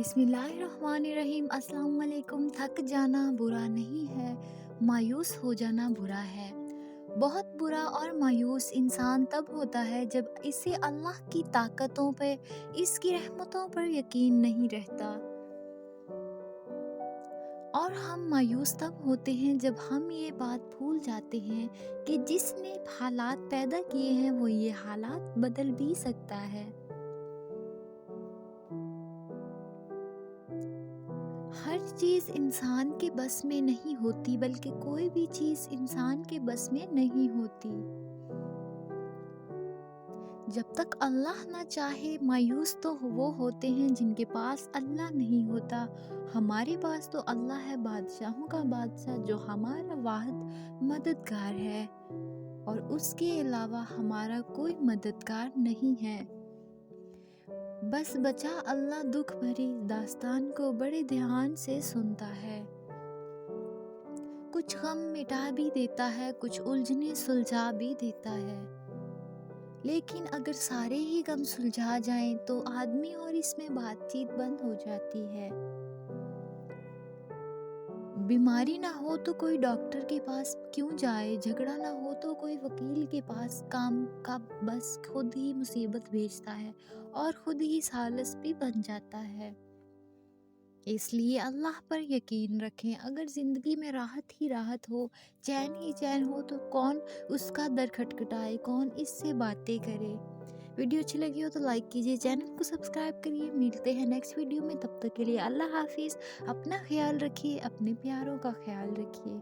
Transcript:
बिस्मिल्लाहिर्रहमानिर्रहीम। अस्सलाम वालेकुम। थक जाना बुरा नहीं है, मायूस हो जाना बुरा है। बहुत बुरा और मायूस इंसान तब होता है जब इसे अल्लाह की ताकतों पे, इसकी रहमतों पर यकीन नहीं रहता। और हम मायूस तब होते हैं जब हम ये बात भूल जाते हैं कि जिसने हालात पैदा किए हैं वो ये हालात बदल भी सकता है। हर चीज़ इंसान के बस में नहीं होती, बल्कि कोई भी चीज़ इंसान के बस में नहीं होती। जब तक अल्लाह ना चाहे, मायूस तो वो होते हैं जिनके पास अल्लाह नहीं होता। हमारे पास तो अल्लाह है, बादशाहों का बादशाह, जो हमारा वाहिद मददगार है, और उसके अलावा हमारा कोई मददगार नहीं है। बस बचा अल्लाह दुख भरी दास्तान को बड़े ध्यान से सुनता है। कुछ गम मिटा भी देता है, कुछ उलझने सुलझा भी देता है। लेकिन अगर सारे ही गम सुलझा जाएं तो आदमी और इसमें बातचीत बंद हो जाती है। बीमारी ना हो तो कोई डॉक्टर के पास क्यों जाए, झगड़ा ना हो तो कोई वकील के पास, काम का बस खुद ही मुसीबत भेजता है और खुद ही सालिस भी बन जाता है। इसलिए अल्लाह पर यकीन रखें। अगर ज़िंदगी में राहत ही राहत हो, चैन ही चैन हो, तो कौन उसका दर खटखटाए, कौन इससे बातें करे। वीडियो अच्छी लगी हो तो लाइक कीजिए, चैनल को सब्सक्राइब करिए। मिलते हैं नेक्स्ट वीडियो में, तब तक के लिए अल्लाह हाफिज़। अपना ख्याल रखिए, अपने प्यारों का ख्याल रखिए।